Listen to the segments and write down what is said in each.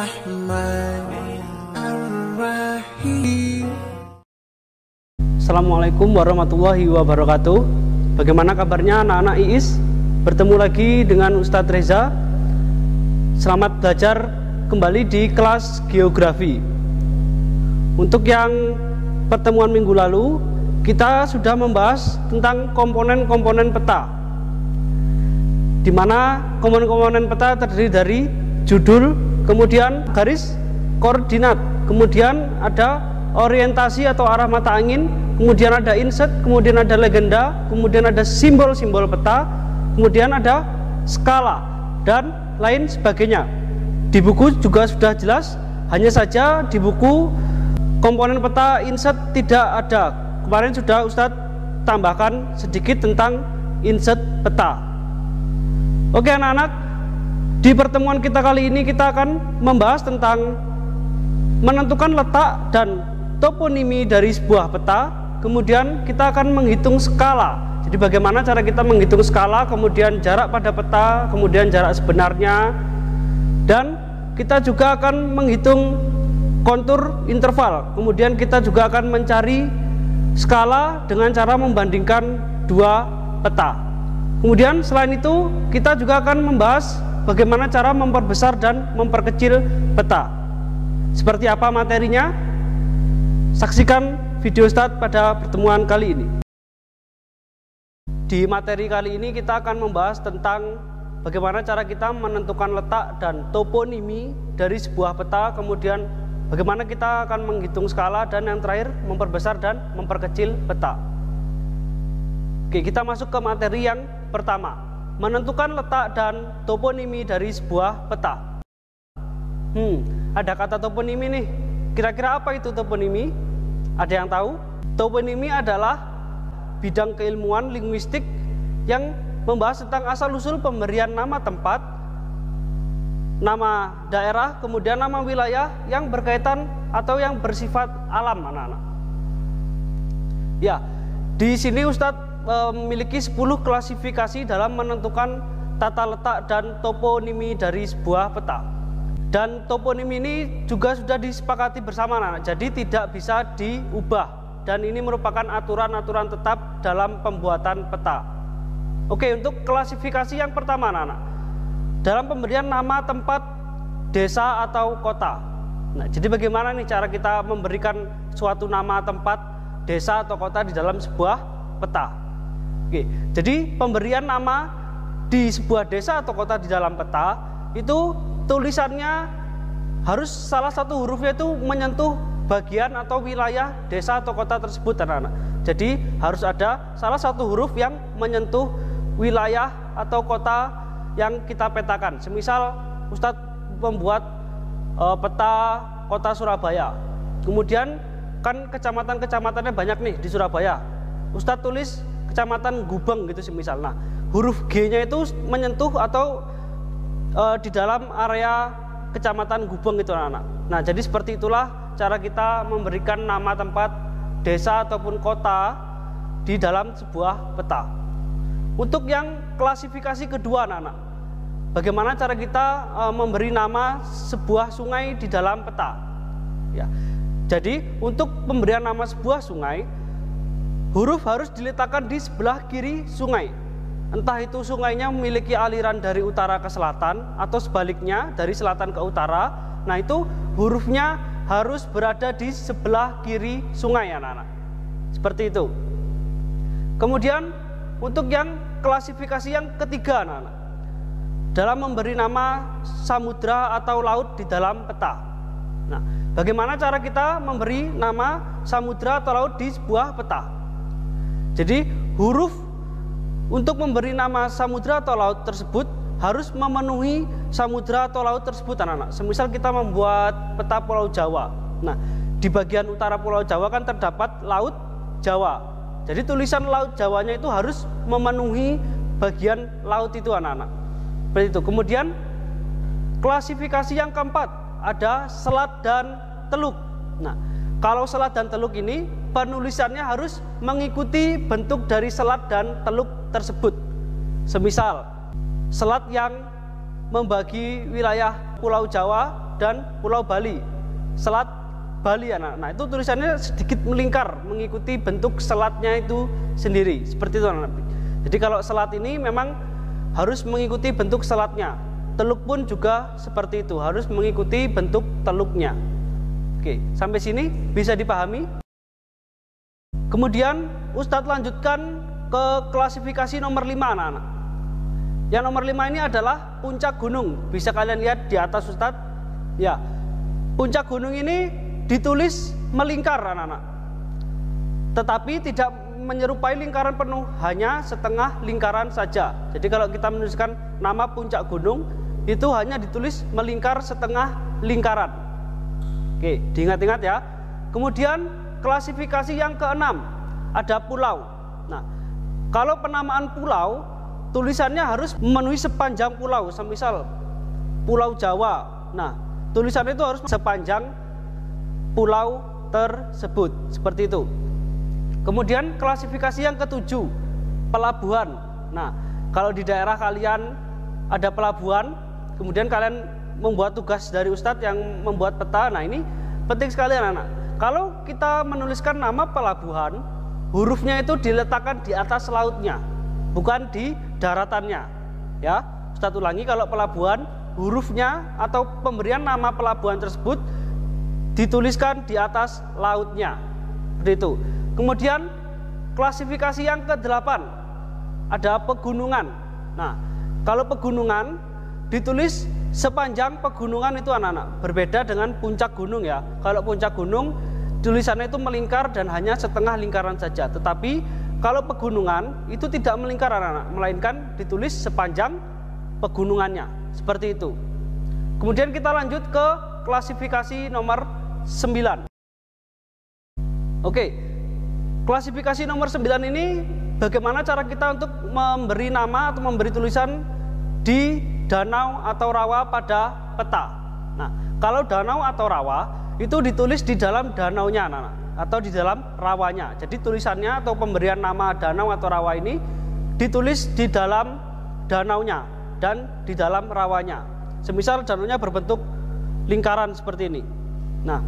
Bismillahirrahmanirrahim. Assalamualaikum warahmatullahi wabarakatuh. Bagaimana kabarnya anak-anak IIS? Bertemu lagi dengan Ustadz Reza. Selamat belajar kembali di kelas geografi. Untuk yang pertemuan minggu lalu, kita sudah membahas tentang komponen-komponen peta, di mana komponen-komponen peta terdiri dari judul, kemudian garis koordinat, kemudian ada orientasi atau arah mata angin, kemudian ada inset, kemudian ada legenda, kemudian ada simbol-simbol peta, kemudian ada skala, dan lain sebagainya. Di buku juga sudah jelas, hanya saja di buku komponen peta inset tidak ada. Kemarin sudah Ustadz tambahkan sedikit tentang inset peta. Oke anak-anak, di pertemuan kita kali ini kita akan membahas tentang menentukan letak dan toponimi dari sebuah peta. Kemudian kita akan menghitung skala. Jadi bagaimana cara kita menghitung skala, kemudian jarak pada peta, kemudian jarak sebenarnya. Dan kita juga akan menghitung kontur interval. Kemudian kita juga akan mencari skala dengan cara membandingkan dua peta. Kemudian selain itu kita juga akan membahas bagaimana cara memperbesar dan memperkecil peta. Seperti apa materinya? Saksikan video Ustadz pada pertemuan kali ini. Di materi kali ini kita akan membahas tentang bagaimana cara kita menentukan letak dan toponimi dari sebuah peta, kemudian bagaimana kita akan menghitung skala, dan yang terakhir memperbesar dan memperkecil peta. Oke, kita masuk ke materi yang pertama, menentukan letak dan toponimi dari sebuah peta. Ada kata toponimi nih. Kira-kira apa itu toponimi? Ada yang tahu? Toponimi adalah bidang keilmuan linguistik yang membahas tentang asal-usul pemberian nama tempat, nama daerah, kemudian nama wilayah yang berkaitan atau yang bersifat alam, anak-anak. Ya, di sini Ustadz memiliki 10 klasifikasi dalam menentukan tata letak dan toponimi dari sebuah peta. Dan toponimi ini juga sudah disepakati bersama, anak. Jadi tidak bisa diubah, dan ini merupakan aturan-aturan tetap dalam pembuatan peta. Oke, untuk klasifikasi yang pertama, anak, dalam pemberian nama tempat, desa atau kota. Nah, jadi bagaimana nih cara kita memberikan suatu nama tempat, desa atau kota di dalam sebuah peta? Oke, jadi pemberian nama di sebuah desa atau kota di dalam peta itu tulisannya harus salah satu hurufnya itu menyentuh bagian atau wilayah desa atau kota tersebut, anak-anak. Jadi harus ada salah satu huruf yang menyentuh wilayah atau kota yang kita petakan. Semisal Ustadz membuat peta kota Surabaya, kemudian kan kecamatan-kecamatannya banyak nih di Surabaya. Ustadz tulis Kecamatan Gubeng gitu semisal. Nah, huruf G-nya itu menyentuh atau di dalam area Kecamatan Gubeng itu, anak-anak. Nah, jadi seperti itulah cara kita memberikan nama tempat, desa ataupun kota di dalam sebuah peta. Untuk yang klasifikasi kedua, anak-anak, bagaimana cara kita memberi nama sebuah sungai di dalam peta? Ya, jadi untuk pemberian nama sebuah sungai, huruf harus diletakkan di sebelah kiri sungai. Entah itu sungainya memiliki aliran dari utara ke selatan atau sebaliknya dari selatan ke utara. Nah, itu hurufnya harus berada di sebelah kiri sungai, anak-anak. Seperti itu. Kemudian untuk yang klasifikasi yang ketiga, anak-anak, dalam memberi nama samudra atau laut di dalam peta. Nah, bagaimana cara kita memberi nama samudra atau laut di sebuah peta? Jadi huruf untuk memberi nama samudra atau laut tersebut harus memenuhi samudra atau laut tersebut, anak-anak. Semisal kita membuat peta Pulau Jawa. Nah, di bagian utara Pulau Jawa kan terdapat Laut Jawa. Jadi tulisan Laut Jawanya itu harus memenuhi bagian laut itu, anak-anak. Seperti itu. Kemudian klasifikasi yang keempat ada selat dan teluk. Nah, kalau selat dan teluk ini penulisannya harus mengikuti bentuk dari selat dan teluk tersebut. Semisal selat yang membagi wilayah Pulau Jawa dan Pulau Bali, Selat Bali anak. Nah, itu tulisannya sedikit melingkar mengikuti bentuk selatnya itu sendiri, seperti itu anak. Jadi kalau selat ini memang harus mengikuti bentuk selatnya. Teluk pun juga seperti itu, harus mengikuti bentuk teluknya. Oke, sampai sini bisa dipahami? Kemudian Ustadz lanjutkan ke klasifikasi nomor 5 anak-anak. Yang nomor 5 ini adalah puncak gunung. Bisa kalian lihat di atas Ustadz. Ya, puncak gunung ini ditulis melingkar anak-anak, tetapi tidak menyerupai lingkaran penuh, hanya setengah lingkaran saja. Jadi kalau kita menuliskan nama puncak gunung, itu hanya ditulis melingkar setengah lingkaran. Oke, diingat-ingat ya. Kemudian klasifikasi yang keenam, ada pulau. Nah, kalau penamaan pulau, tulisannya harus memenuhi sepanjang pulau. Semisal Pulau Jawa, nah tulisannya itu harus sepanjang pulau tersebut, seperti itu. Kemudian klasifikasi yang ketujuh, pelabuhan. Nah, kalau di daerah kalian ada pelabuhan, kemudian kalian membuat tugas dari Ustadz yang membuat peta. Nah, ini penting sekali anak-anak. Kalau kita menuliskan nama pelabuhan, hurufnya itu diletakkan di atas lautnya, bukan di daratannya. Ya, Ustadz ulangi, kalau pelabuhan, hurufnya atau pemberian nama pelabuhan tersebut dituliskan di atas lautnya, seperti itu. Kemudian klasifikasi yang ke-8, ada pegunungan. Nah, kalau pegunungan ditulis sepanjang pegunungan itu anak-anak, berbeda dengan puncak gunung ya. Kalau puncak gunung tulisannya itu melingkar dan hanya setengah lingkaran saja. Tetapi kalau pegunungan itu tidak melingkar anak-anak, melainkan ditulis sepanjang pegunungannya, seperti itu. Kemudian kita lanjut ke klasifikasi nomor 9. Oke, klasifikasi nomor 9 ini bagaimana cara kita untuk memberi nama atau memberi tulisan di danau atau rawa pada peta. Nah, kalau danau atau rawa itu ditulis di dalam danaunya anak-anak, atau di dalam rawanya. Jadi tulisannya atau pemberian nama danau atau rawa ini ditulis di dalam danaunya dan di dalam rawanya. Semisal danaunya berbentuk lingkaran seperti ini. Nah,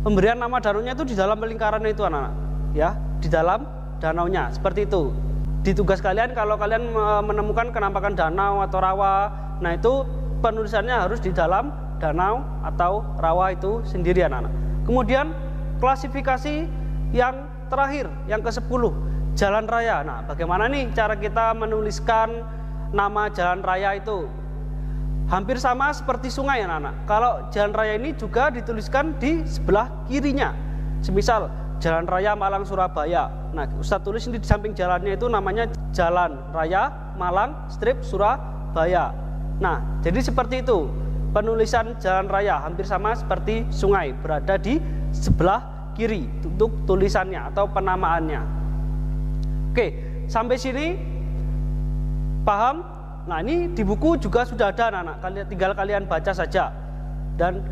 pemberian nama danaunya itu di dalam lingkaran itu anak-anak, ya, di dalam danaunya, seperti itu. Di tugas kalian kalau kalian menemukan penampakan danau atau rawa, nah itu penulisannya harus di dalam danau atau rawa itu sendiri anak-anak. Kemudian klasifikasi yang terakhir, yang ke-10, jalan raya. Nah, bagaimana nih cara kita menuliskan nama jalan raya itu? Hampir sama seperti sungai anak-anak. Kalau jalan raya ini juga dituliskan di sebelah kirinya. Semisal Jalan Raya Malang Surabaya. Nah, Ustadz tulis ini di samping jalannya itu namanya Jalan Raya Malang strip Surabaya. Nah, jadi seperti itu. Penulisan jalan raya hampir sama seperti sungai, berada di sebelah kiri untuk tulisannya atau penamaannya. Oke, sampai sini paham? Nah, ini di buku juga sudah ada anak-anak, tinggal kalian baca saja. Dan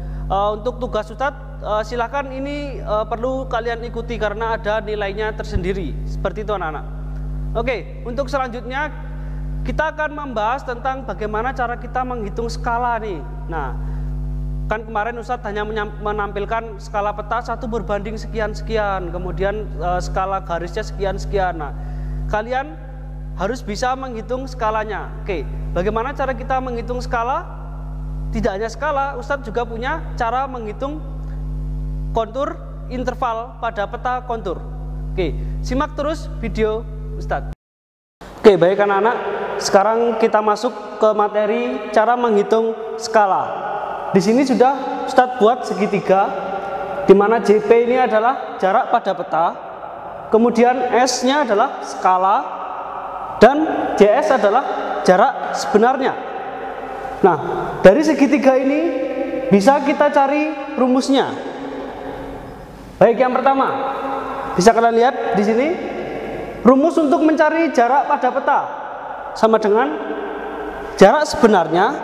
untuk tugas Ustadz silakan ini perlu kalian ikuti karena ada nilainya tersendiri, seperti itu anak-anak. Oke, untuk selanjutnya kita akan membahas tentang bagaimana cara kita menghitung skala nih. Nah, kan kemarin Ustadz hanya menampilkan skala peta 1 berbanding sekian-sekian, kemudian skala garisnya sekian-sekian. Nah, kalian harus bisa menghitung skalanya. Oke, bagaimana cara kita menghitung skala? Tidak hanya skala, Ustadz juga punya cara menghitung kontur interval pada peta kontur. Oke, simak terus video Ustadz. Oke, baik anak-anak, sekarang kita masuk ke materi cara menghitung skala. Di sini sudah Ustadz buat segitiga, di mana JP ini adalah jarak pada peta, kemudian S-nya adalah skala, dan JS adalah jarak sebenarnya. Nah, dari segitiga ini bisa kita cari rumusnya. Baik, yang pertama bisa kalian lihat di sini, rumus untuk mencari jarak pada peta sama dengan jarak sebenarnya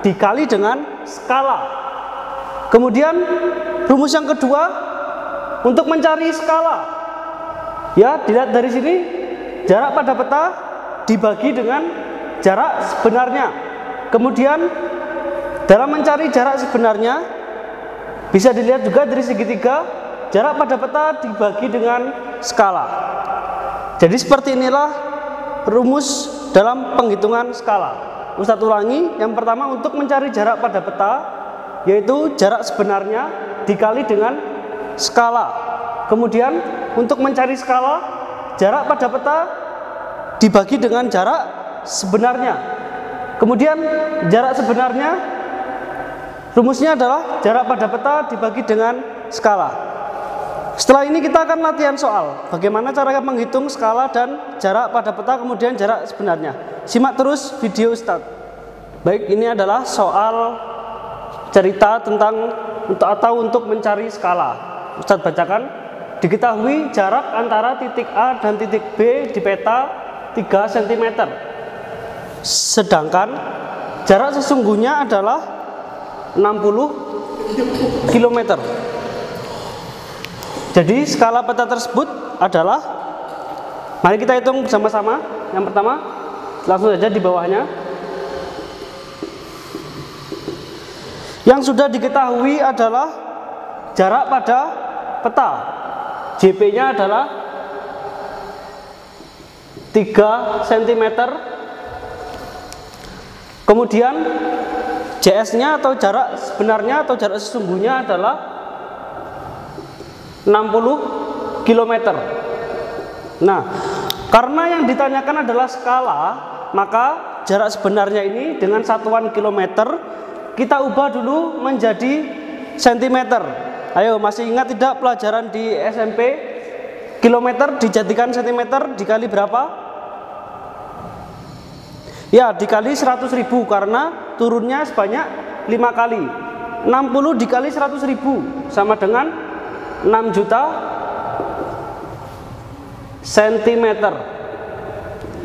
dikali dengan skala. Kemudian rumus yang kedua untuk mencari skala, ya dilihat dari sini, jarak pada peta dibagi dengan jarak sebenarnya. Kemudian dalam mencari jarak sebenarnya bisa dilihat juga dari segitiga, jarak pada peta dibagi dengan skala. Jadi seperti inilah rumus dalam penghitungan skala. Ustadz ulangi, yang pertama untuk mencari jarak pada peta yaitu jarak sebenarnya dikali dengan skala. Kemudian untuk mencari skala, jarak pada peta dibagi dengan jarak sebenarnya. Kemudian jarak sebenarnya rumusnya adalah jarak pada peta dibagi dengan skala. Setelah ini kita akan latihan soal bagaimana cara menghitung skala dan jarak pada peta kemudian jarak sebenarnya. Simak terus video Ustadz. Baik, ini adalah soal cerita tentang untuk mencari skala. Ustadz bacakan. Diketahui jarak antara titik A dan titik B di peta 3 cm. Sedangkan jarak sesungguhnya adalah 60 km. Jadi skala peta tersebut adalah, mari kita hitung bersama-sama. Yang pertama, langsung saja di bawahnya. Yang sudah diketahui adalah jarak pada peta. JP-nya adalah 3 cm. Kemudian JS-nya atau jarak sebenarnya atau jarak sesungguhnya adalah 60 km. Nah, karena yang ditanyakan adalah skala, maka jarak sebenarnya ini dengan satuan kilometer kita ubah dulu menjadi sentimeter. Ayo, masih ingat tidak pelajaran di SMP? Kilometer dijadikan sentimeter dikali berapa? Ya, dikali 100.000 karena turunnya sebanyak 5 kali. 60 dikali 100.000 sama dengan 6 juta sentimeter.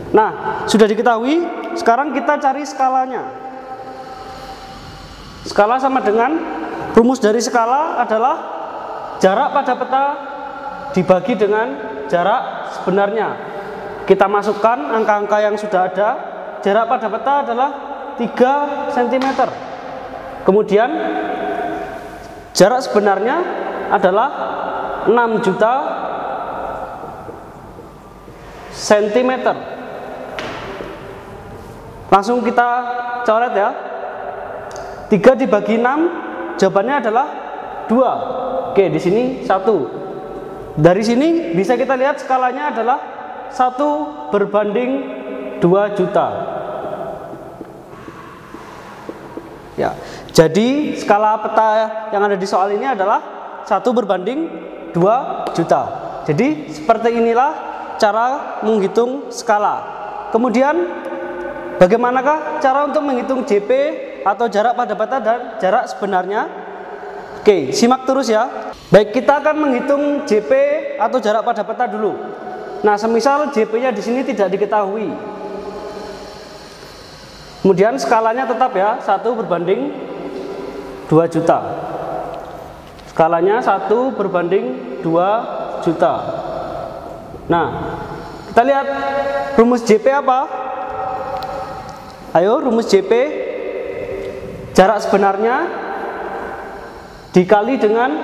Nah, sudah diketahui, sekarang kita cari skalanya. Skala sama dengan, rumus dari skala adalah jarak pada peta dibagi dengan jarak sebenarnya. Kita masukkan angka-angka yang sudah ada. Jarak pada peta adalah 3 cm. Kemudian jarak sebenarnya adalah 6 juta sentimeter. Langsung kita coret ya. 3 dibagi 6, jawabannya adalah 2. Oke, di sini 1. Dari sini bisa kita lihat skalanya adalah 1 berbanding 2 juta. Ya, jadi skala peta yang ada di soal ini adalah 1 berbanding 2 juta. Jadi seperti inilah cara menghitung skala. Kemudian bagaimanakah cara untuk menghitung JP atau jarak pada peta dan jarak sebenarnya? Oke, simak terus ya. Baik, kita akan menghitung JP atau jarak pada peta dulu. Nah, semisal JP-nya di sini tidak diketahui. Kemudian skalanya tetap ya, 1 berbanding 2 juta. Skalanya 1 berbanding 2 juta. Nah, kita lihat rumus JP apa? Ayo, rumus JP, jarak sebenarnya dikali dengan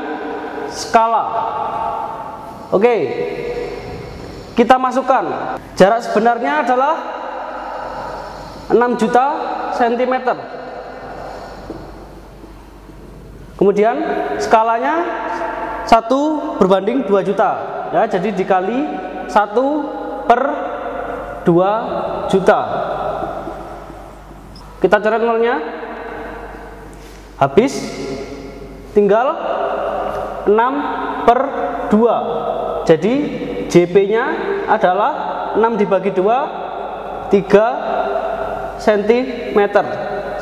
skala. Oke, kita masukkan. Jarak sebenarnya adalah 6 juta sentimeter. Kemudian skalanya 1 berbanding 2 juta ya, jadi dikali 1 per 2 juta. Kita coret nolnya, habis, tinggal 6 per 2. Jadi JP-nya adalah 6 dibagi 2, 3 cm,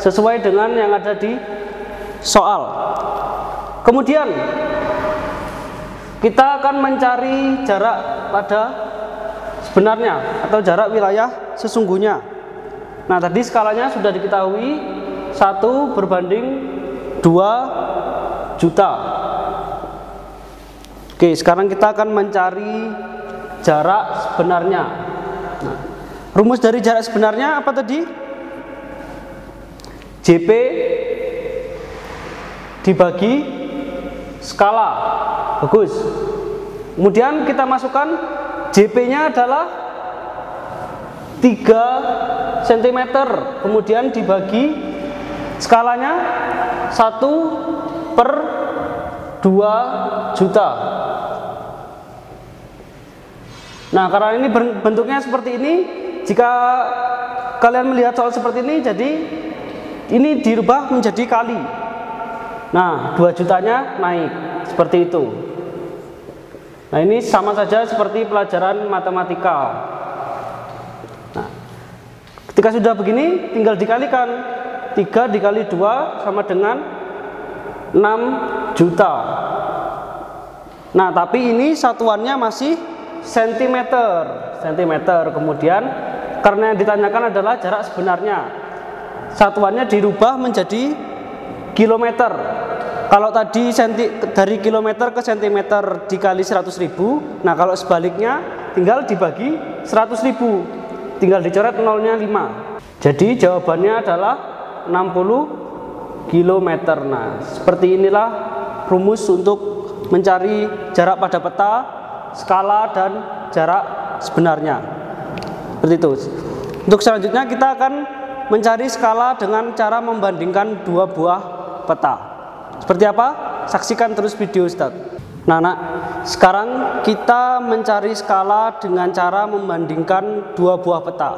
sesuai dengan yang ada di soal. Kemudian kita akan mencari jarak pada sebenarnya atau jarak wilayah sesungguhnya. Nah, tadi skalanya sudah diketahui 1 berbanding 2 juta. Oke, sekarang kita akan mencari jarak sebenarnya. Nah, rumus dari jarak sebenarnya apa tadi? JP dibagi skala. Bagus. Kemudian kita masukkan JP-nya adalah 3 cm, kemudian dibagi skalanya 1/2 juta. Nah, karena ini bentuknya seperti ini, jika kalian melihat soal seperti ini, jadi ini dirubah menjadi kali. Nah, 2 jutanya naik seperti itu. Nah, ini sama saja seperti pelajaran matematika. Nah, ketika sudah begini, tinggal dikalikan. 3 dikali 2 sama dengan 6 juta. Nah, tapi ini satuannya masih sentimeter. Kemudian karena yang ditanyakan adalah jarak sebenarnya, satuannya dirubah menjadi kilometer. Kalau tadi dari kilometer ke sentimeter dikali 100.000, nah kalau sebaliknya tinggal dibagi 100.000, tinggal dicoret nolnya 5. Jadi jawabannya adalah 60 km. Nah, seperti inilah rumus untuk mencari jarak pada peta, skala, dan jarak sebenarnya. Seperti itu. Untuk selanjutnya kita akan mencari skala dengan cara membandingkan 2 buah peta. Seperti apa? Saksikan terus video Ustadz. Nah, sekarang kita mencari skala dengan cara membandingkan 2 buah peta.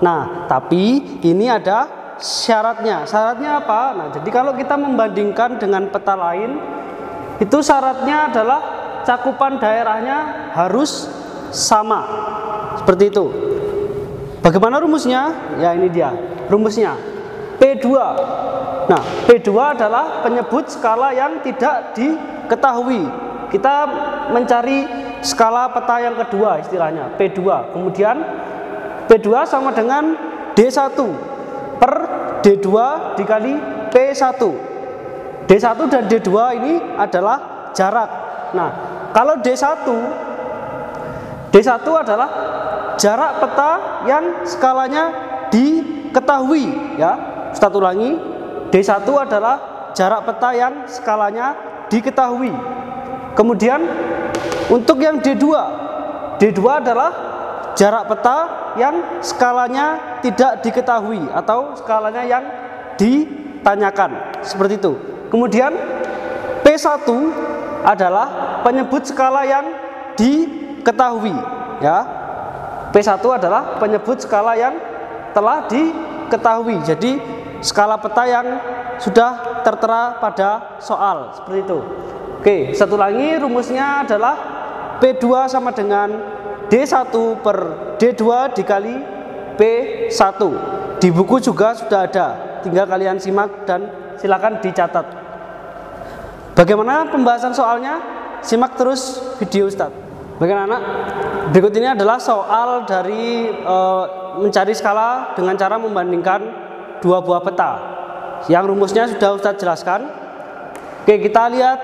Nah, tapi ini ada syaratnya. Syaratnya apa? Nah, jadi kalau kita membandingkan dengan peta lain, itu syaratnya adalah cakupan daerahnya harus sama. Seperti itu. Bagaimana rumusnya? Ya, ini dia rumusnya. P2. Nah, P2 adalah penyebut skala yang tidak diketahui. Kita mencari skala peta yang kedua, istilahnya P2. Kemudian P2 sama dengan D1 per D2 dikali P1. D1 dan D2 ini adalah jarak. Nah, kalau D1 adalah jarak peta yang skalanya diketahui, ya. Ustadz ulangi, D1 adalah jarak peta yang skalanya diketahui. Kemudian untuk yang D2 adalah jarak peta yang skalanya tidak diketahui atau skalanya yang ditanyakan, seperti itu. Kemudian P1 adalah penyebut skala yang diketahui, ya. P1 adalah penyebut skala yang telah diketahui. Jadi skala peta yang sudah tertera pada soal, seperti itu. Oke, satu lagi rumusnya adalah P2 sama dengan D1 per D2 dikali P1. Di buku juga sudah ada, tinggal kalian simak dan silakan dicatat. Bagaimana pembahasan soalnya? Simak terus video Ustadz. Baik anak, berikut ini adalah soal dari mencari skala dengan cara membandingkan 2 buah peta. Yang rumusnya sudah Ustadz jelaskan. Oke, kita lihat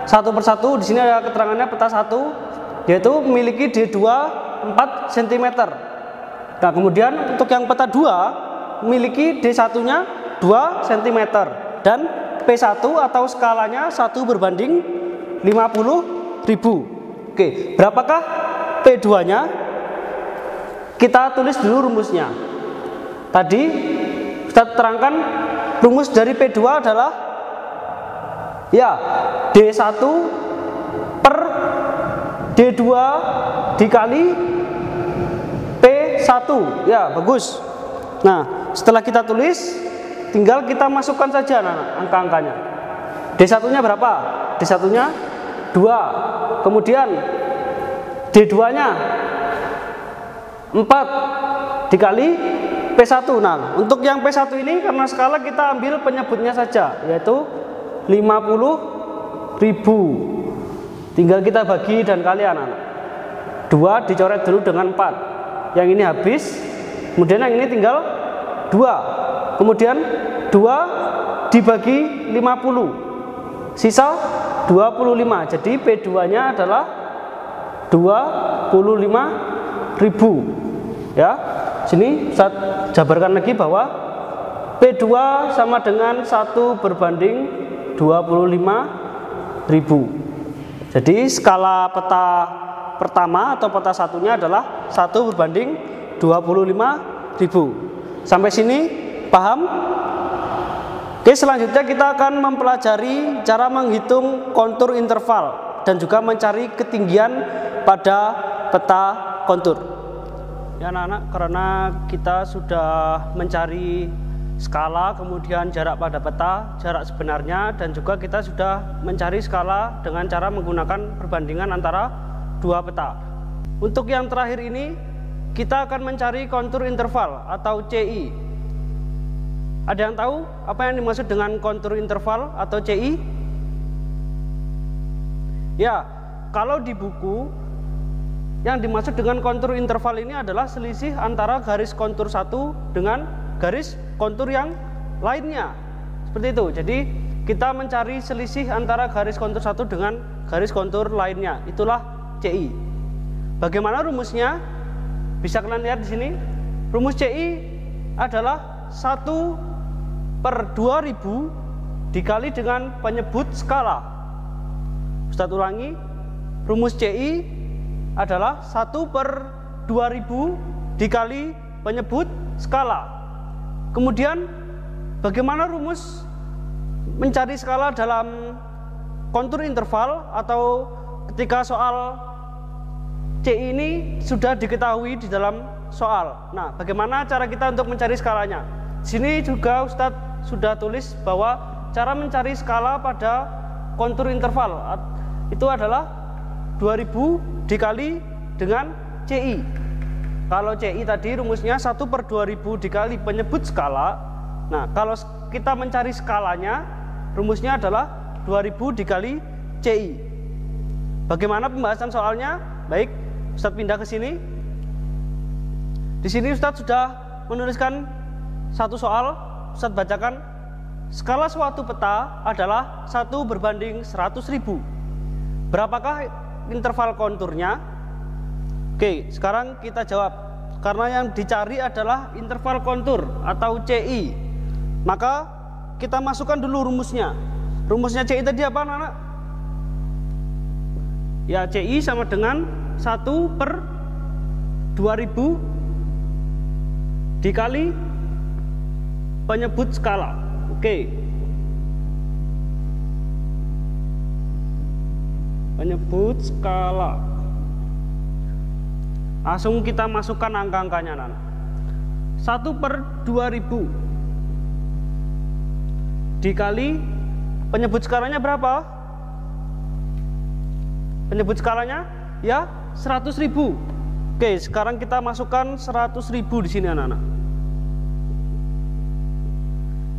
satu persatu. Di sini ada keterangannya peta 1, yaitu memiliki D2 4 cm. Nah, kemudian untuk yang peta 2 memiliki D1-nya 2 cm dan P1 atau skalanya 1/50.000. Oke, berapakah P2-nya? Kita tulis dulu rumusnya. Tadi kita terangkan rumus dari P2 adalah ya D1 per D2 dikali P1. Ya, bagus. Nah, setelah kita tulis, tinggal kita masukkan saja angka-angkanya. D1-nya berapa? D1-nya 2. Kemudian D2-nya 4 dikali P1. Nah, untuk yang P1 ini karena skala kita ambil penyebutnya saja, yaitu 50.000. Tinggal kita bagi dan kali anak-anak. 2 dicoret dulu dengan 4. Yang ini habis. Kemudian yang ini tinggal 2. Kemudian 2 dibagi 50. Sisa 25. Jadi P2-nya adalah 25.000. Ya. Sini saya jabarkan lagi bahwa P2 sama dengan 1/50.000. 25.000. Jadi skala peta pertama atau peta satunya adalah 1/25.000. Sampai sini paham? Oke, selanjutnya kita akan mempelajari cara menghitung kontur interval dan juga mencari ketinggian pada peta kontur. Ya anak-anak, karena kita sudah mencari skala, kemudian jarak pada peta, jarak sebenarnya, dan juga kita sudah mencari skala dengan cara menggunakan perbandingan antara dua peta. Untuk yang terakhir ini, kita akan mencari kontur interval atau CI. Ada yang tahu apa yang dimaksud dengan kontur interval atau CI? Ya, kalau di buku yang dimaksud dengan kontur interval ini adalah selisih antara garis kontur satu dengan garis kontur yang lainnya. Seperti itu. Jadi kita mencari selisih antara garis kontur satu dengan garis kontur lainnya. Itulah CI. Bagaimana rumusnya? Bisa kalian lihat di sini. Rumus CI adalah 1/2000 dikali dengan penyebut skala. Ustadz ulangi, rumus CI adalah 1/2000 dikali penyebut skala. Kemudian bagaimana rumus mencari skala dalam kontur interval atau ketika soal CI ini sudah diketahui di dalam soal. Nah, bagaimana cara kita untuk mencari skalanya? Di sini juga Ustadz sudah tulis bahwa cara mencari skala pada kontur interval itu adalah 2000 dikali dengan CI. Kalau CI tadi rumusnya 1/2000 dikali penyebut skala. Nah, kalau kita mencari skalanya, rumusnya adalah 2000 dikali CI. Bagaimana pembahasan soalnya? Baik, Ustadz pindah ke sini. Di sini Ustadz sudah menuliskan satu soal. Ustadz bacakan. Skala suatu peta adalah 1/100.000. Berapakah interval konturnya? Oke, sekarang kita jawab. Karena yang dicari adalah interval kontur atau CI, maka kita masukkan dulu rumusnya. Rumusnya CI tadi apa, anak-anak? Ya, CI sama dengan 1/2000 dikali penyebut skala. Oke, penyebut skala. Langsung kita masukkan angka-angkanya, anak-anak. 1/2000 dikali penyebut skalanya berapa? Penyebut skalanya ya 100.000. Oke, sekarang kita masukkan 100.000 di sini, anak-anak.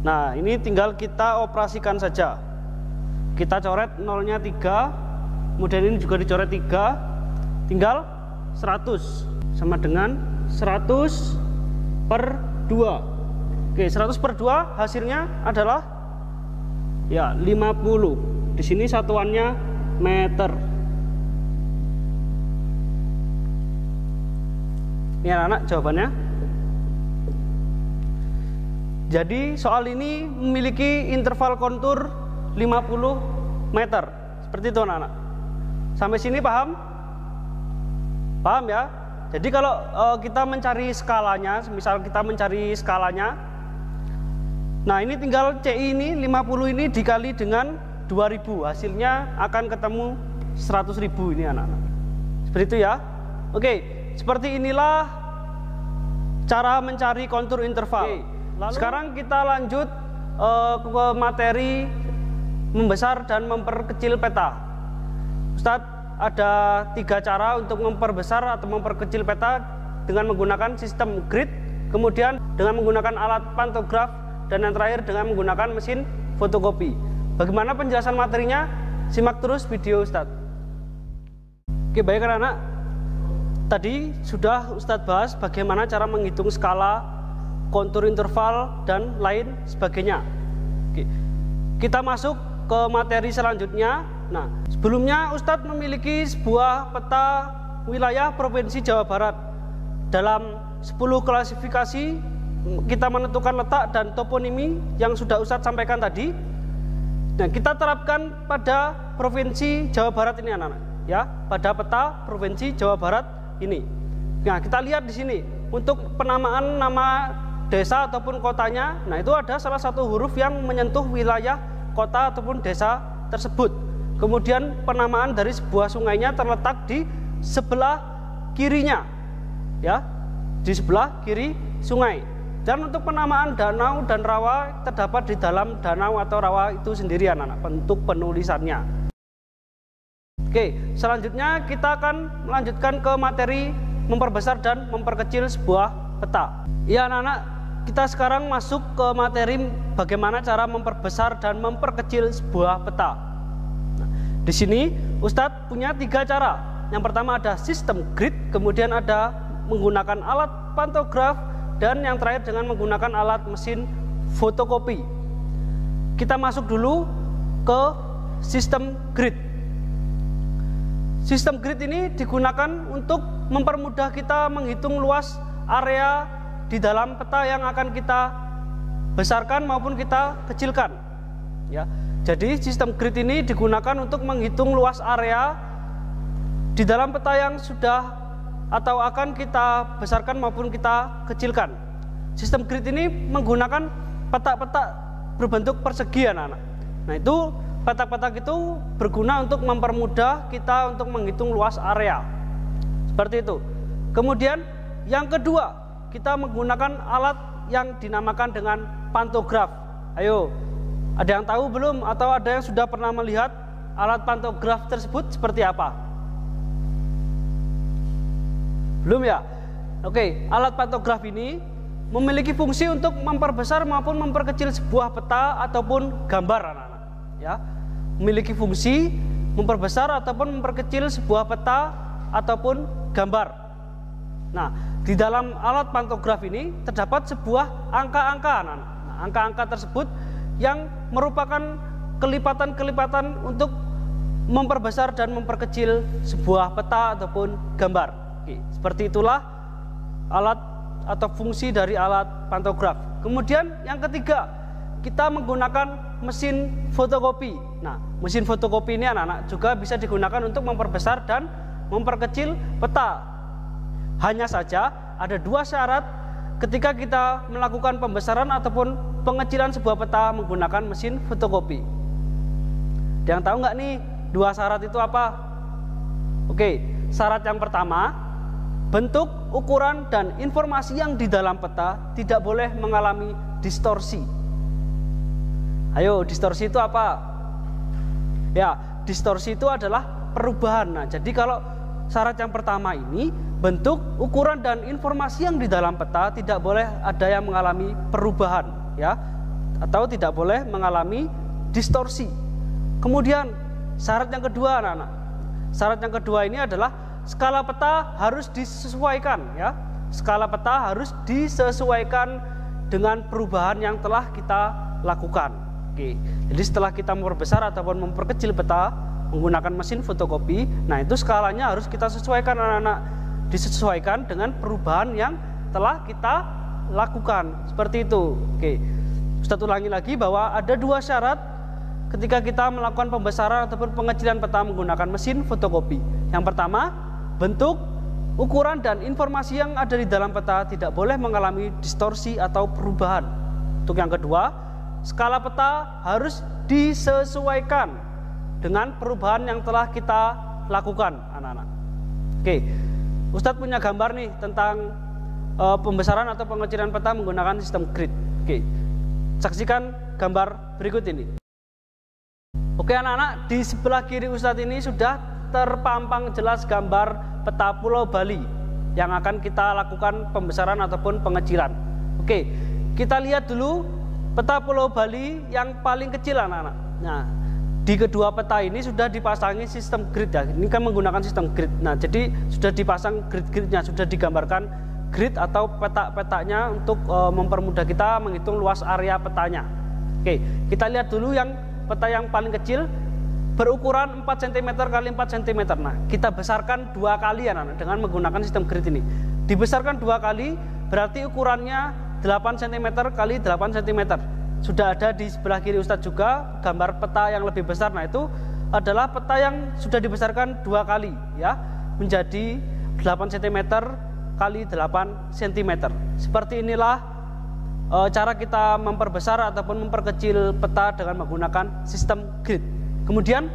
Nah, ini tinggal kita operasikan saja. Kita coret nolnya 3, kemudian ini juga dicoret 3, tinggal 100 sama dengan 100/2. Oke, 100/2 hasilnya adalah ya 50. Di sini satuannya meter. Ini anak-anak jawabannya. Jadi soal ini memiliki interval kontur 50 meter. Seperti itu, anak-anak. Sampai sini paham? Paham ya? Jadi kalau kita mencari skalanya, misal kita mencari skalanya, nah ini tinggal CI ini 50 ini dikali dengan 2000, hasilnya akan ketemu 100.000 ini, anak-anak. Seperti itu ya. Oke, seperti inilah cara mencari kontur interval. Oke, lalu sekarang kita lanjut ke materi membesar dan memperkecil peta. Ustadz, ada 3 cara untuk memperbesar atau memperkecil peta dengan menggunakan sistem grid, kemudian dengan menggunakan alat pantograf, dan yang terakhir dengan menggunakan mesin fotokopi. Bagaimana penjelasan materinya? Simak terus video Ustadz. Oke, baik anak-anak. Tadi sudah Ustadz bahas bagaimana cara menghitung skala, kontur interval, dan lain sebagainya. Oke, kita masuk ke materi selanjutnya. Nah, sebelumnya Ustadz memiliki sebuah peta wilayah Provinsi Jawa Barat. Dalam 10 klasifikasi kita menentukan letak dan toponimi yang sudah Ustadz sampaikan tadi. Nah, kita terapkan pada Provinsi Jawa Barat ini anak-anak, ya, pada peta Provinsi Jawa Barat ini. Nah, kita lihat di sini untuk penamaan nama desa ataupun kotanya. Nah, itu ada salah satu huruf yang menyentuh wilayah kota ataupun desa tersebut. Kemudian penamaan dari sebuah sungainya terletak di sebelah kirinya, ya, di sebelah kiri sungai. Dan untuk penamaan danau dan rawa terdapat di dalam danau atau rawa itu sendiri anak-anak, bentuk penulisannya. Oke, selanjutnya kita akan melanjutkan ke materi memperbesar dan memperkecil sebuah peta. Ya anak-anak, kita sekarang masuk ke materi bagaimana cara memperbesar dan memperkecil sebuah peta. Nah, di sini Ustadz punya 3 cara. Yang pertama ada sistem grid, kemudian ada menggunakan alat pantograf, dan yang terakhir dengan menggunakan alat mesin fotokopi. Kita masuk dulu ke sistem grid. Sistem grid ini digunakan untuk mempermudah kita menghitung luas area di dalam peta yang akan kita besarkan maupun kita kecilkan, ya. Jadi sistem grid ini digunakan untuk menghitung luas area di dalam peta yang sudah atau akan kita besarkan maupun kita kecilkan. Sistem grid ini menggunakan petak-petak berbentuk persegi anak-anak. Nah, itu petak-petak itu berguna untuk mempermudah kita untuk menghitung luas area. Seperti itu. Kemudian yang kedua, kita menggunakan alat yang dinamakan dengan pantograf. Ayo, ada yang tahu belum atau ada yang sudah pernah melihat alat pantograf tersebut seperti apa? Belum ya? Oke, alat pantograf ini memiliki fungsi untuk memperbesar maupun memperkecil sebuah peta ataupun gambar anak-anak, ya. Memiliki fungsi memperbesar ataupun memperkecil sebuah peta ataupun gambar. Nah, di dalam alat pantograf ini terdapat sebuah angka-angka anak-anak. Nah, angka-angka tersebut yang merupakan kelipatan-kelipatan untuk memperbesar dan memperkecil sebuah peta ataupun gambar. Oke, seperti itulah alat atau fungsi dari alat pantograf. Kemudian yang ketiga, kita menggunakan mesin fotokopi. Nah, mesin fotokopi ini anak-anak juga bisa digunakan untuk memperbesar dan memperkecil peta. Hanya saja ada 2 syarat ketika kita melakukan pembesaran ataupun pengecilan sebuah peta menggunakan mesin fotokopi. Ada yang tahu nggak nih 2 syarat itu apa? Oke, syarat yang pertama, bentuk, ukuran, dan informasi yang di dalam peta tidak boleh mengalami distorsi. Ayo, distorsi itu apa? Ya, distorsi itu adalah perubahan. Nah, jadi kalau syarat yang pertama ini, bentuk, ukuran, dan informasi yang di dalam peta tidak boleh ada yang mengalami perubahan, ya, atau tidak boleh mengalami distorsi. Kemudian syarat yang kedua anak-anak. Syarat yang kedua ini adalah skala peta harus disesuaikan, ya. Skala peta harus disesuaikan dengan perubahan yang telah kita lakukan. Oke. Jadi setelah kita memperbesar ataupun memperkecil peta menggunakan mesin fotokopi, nah itu skalanya harus kita sesuaikan anak-anak, disesuaikan dengan perubahan yang telah kita lakukan. Seperti itu. Oke. Ustadz ulangi lagi bahwa ada 2 syarat ketika kita melakukan pembesaran ataupun pengecilan peta menggunakan mesin fotokopi. Yang pertama, bentuk, ukuran, dan informasi yang ada di dalam peta tidak boleh mengalami distorsi atau perubahan. Untuk yang kedua, skala peta harus disesuaikan dengan perubahan yang telah kita lakukan, anak-anak. Oke, Ustadz punya gambar nih tentang pembesaran atau pengecilan peta menggunakan sistem grid. Oke, saksikan gambar berikut ini. Oke anak-anak, di sebelah kiri Ustadz ini sudah terpampang jelas gambar peta Pulau Bali yang akan kita lakukan pembesaran ataupun pengecilan. Oke, kita lihat dulu peta Pulau Bali yang paling kecil anak-anak. Nah, di kedua peta ini sudah dipasangi sistem grid ya. Ini kan menggunakan sistem grid. Nah, jadi sudah dipasang grid-gridnya, sudah digambarkan grid atau petak-petaknya untuk mempermudah kita menghitung luas area petanya. Oke, kita lihat dulu yang peta yang paling kecil berukuran 4 cm kali 4 cm. Nah, kita besarkan 2 kali ya anak, dengan menggunakan sistem grid ini. Dibesarkan 2 kali berarti ukurannya 8 cm kali 8 cm. sudah ada di sebelah kiri Ustadz juga gambar peta yang lebih besar. Nah, itu adalah peta yang sudah dibesarkan 2 kali ya, menjadi 8 cm kali 8 cm. Seperti inilah cara kita memperbesar ataupun memperkecil peta dengan menggunakan sistem grid. Kemudian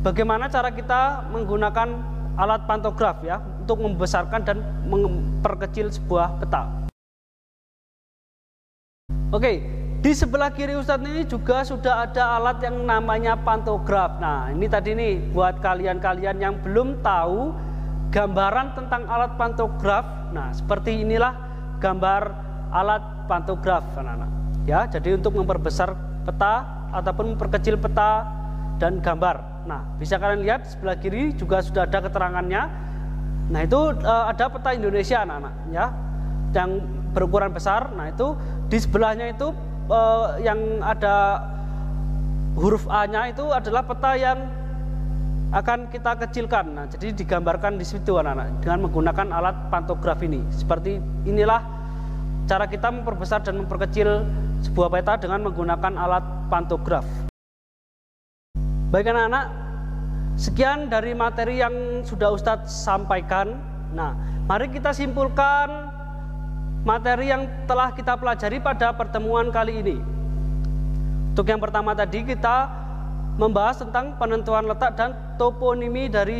bagaimana cara kita menggunakan alat pantograf ya untuk membesarkan dan memperkecil sebuah peta. Oke, di sebelah kiri Ustadz ini juga sudah ada alat yang namanya pantograf. Nah, ini tadi nih buat kalian-kalian yang belum tahu gambaran tentang alat pantograf. Nah, seperti inilah gambar alat pantograf, anak-anak. Ya, jadi untuk memperbesar peta ataupun memperkecil peta dan gambar. Nah, bisa kalian lihat sebelah kiri juga sudah ada keterangannya. Nah, itu ada peta Indonesia, anak-anak, ya, yang berukuran besar. Nah, itu di sebelahnya itu yang ada huruf A-nya itu adalah peta yang akan kita kecilkan. Nah, jadi digambarkan di situ, anak-anak, dengan menggunakan alat pantograf ini. Seperti inilah cara kita memperbesar dan memperkecil sebuah peta dengan menggunakan alat pantograf. Baik anak-anak, sekian dari materi yang sudah Ustadz sampaikan. Nah, mari kita simpulkan materi yang telah kita pelajari pada pertemuan kali ini. Untuk yang pertama tadi kita membahas tentang penentuan letak dan toponimi dari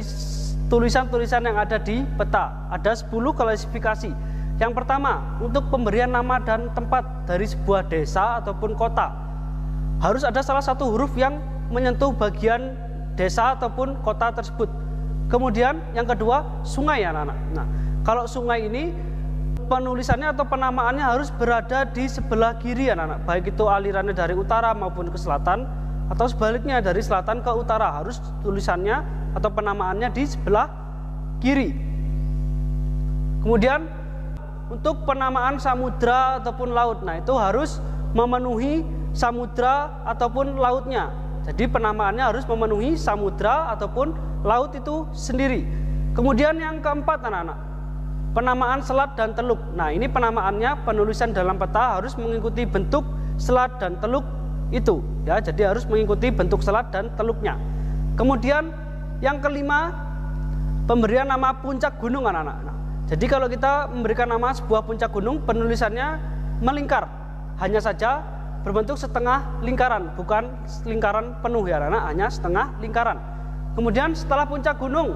tulisan-tulisan yang ada di peta. Ada 10 klasifikasi. Yang pertama, untuk pemberian nama dan tempat dari sebuah desa ataupun kota, harus ada salah satu huruf yang menyentuh bagian desa ataupun kota tersebut. Kemudian yang kedua, sungai, anak-anak. Nah, kalau sungai ini penulisannya atau penamaannya harus berada di sebelah kiri, anak-anak. Baik itu alirannya dari utara maupun ke selatan, atau sebaliknya dari selatan ke utara, harus tulisannya atau penamaannya di sebelah kiri. Kemudian untuk penamaan samudra ataupun laut, nah itu harus memenuhi samudra ataupun lautnya. Jadi penamaannya harus memenuhi samudra ataupun laut itu sendiri. Kemudian yang keempat, anak-anak, penamaan selat dan teluk. Nah, ini penamaannya, penulisan dalam peta harus mengikuti bentuk selat dan teluk itu ya. Jadi harus mengikuti bentuk selat dan teluknya. Kemudian yang kelima, pemberian nama puncak gunung, anak-anak. Nah, jadi kalau kita memberikan nama sebuah puncak gunung, penulisannya melingkar, hanya saja berbentuk setengah lingkaran, bukan lingkaran penuh ya anak-anak, hanya setengah lingkaran. Kemudian setelah puncak gunung,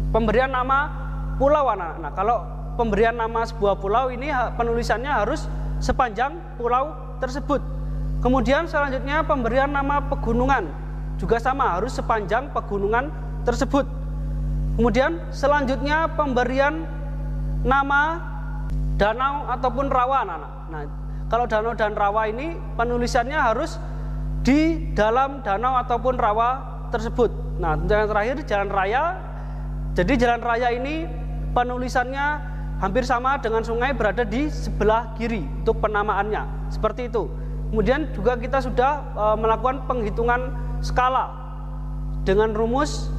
pemberian nama pulau, anak-anak. Nah, kalau pemberian nama sebuah pulau ini penulisannya harus sepanjang pulau tersebut. Kemudian selanjutnya pemberian nama pegunungan, juga sama, harus sepanjang pegunungan tersebut. Kemudian selanjutnya pemberian nama danau ataupun rawa, anak-anak. Nah, kalau danau dan rawa ini penulisannya harus di dalam danau ataupun rawa tersebut. Nah, yang terakhir jalan raya. Jadi jalan raya ini penulisannya hampir sama dengan sungai, berada di sebelah kiri untuk penamaannya. Seperti itu. Kemudian juga kita sudah melakukan penghitungan skala dengan rumus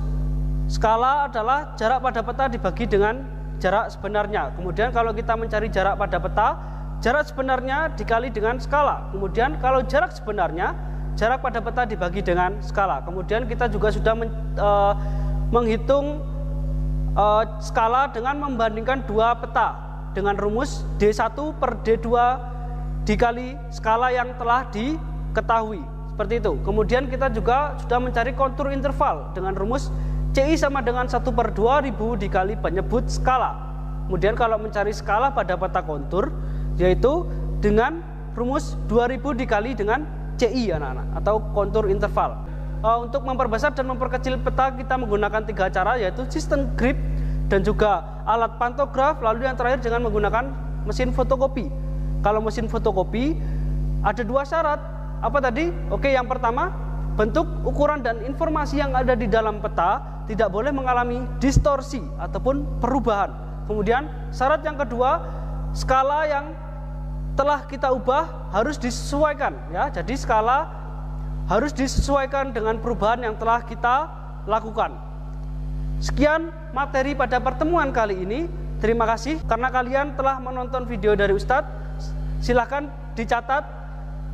skala adalah jarak pada peta dibagi dengan jarak sebenarnya. Kemudian kalau kita mencari jarak pada peta, jarak sebenarnya dikali dengan skala. Kemudian kalau jarak sebenarnya, jarak pada peta dibagi dengan skala. Kemudian kita juga sudah menghitung skala dengan membandingkan dua peta dengan rumus D1 per D2 dikali skala yang telah diketahui. Seperti itu. Kemudian kita juga sudah mencari kontur interval dengan rumus CI sama dengan 1/2000 dikali penyebut skala. Kemudian kalau mencari skala pada peta kontur, yaitu dengan rumus 2000 dikali dengan CI, anak-anak, atau kontur interval. Untuk memperbesar dan memperkecil peta kita menggunakan 3 cara, yaitu sistem grid dan juga alat pantograf, lalu yang terakhir dengan menggunakan mesin fotokopi. Kalau mesin fotokopi ada 2 syarat. Apa tadi? Oke, yang pertama, bentuk, ukuran, dan informasi yang ada di dalam peta tidak boleh mengalami distorsi ataupun perubahan. Kemudian syarat yang kedua, skala yang telah kita ubah harus disesuaikan ya. Jadi skala harus disesuaikan dengan perubahan yang telah kita lakukan. Sekian materi pada pertemuan kali ini. Terima kasih karena kalian telah menonton video dari Ustadz. Silahkan dicatat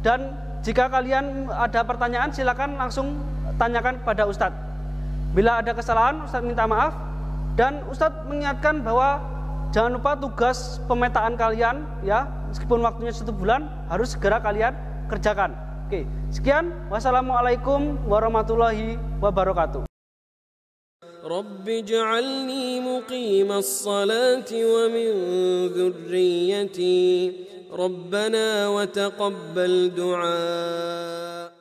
Dan jika kalian ada pertanyaan silakan langsung tanyakan kepada Ustadz. Bila ada kesalahan Ustadz minta maaf, dan Ustadz mengingatkan bahwa jangan lupa tugas pemetaan kalian ya, meskipun waktunya 1 bulan harus segera kalian kerjakan. Oke, sekian. Wassalamualaikum warahmatullahi wabarakatuh. رب اجعلني مقيم الصلاة ومن ذريتي ربنا وتقبل دعاء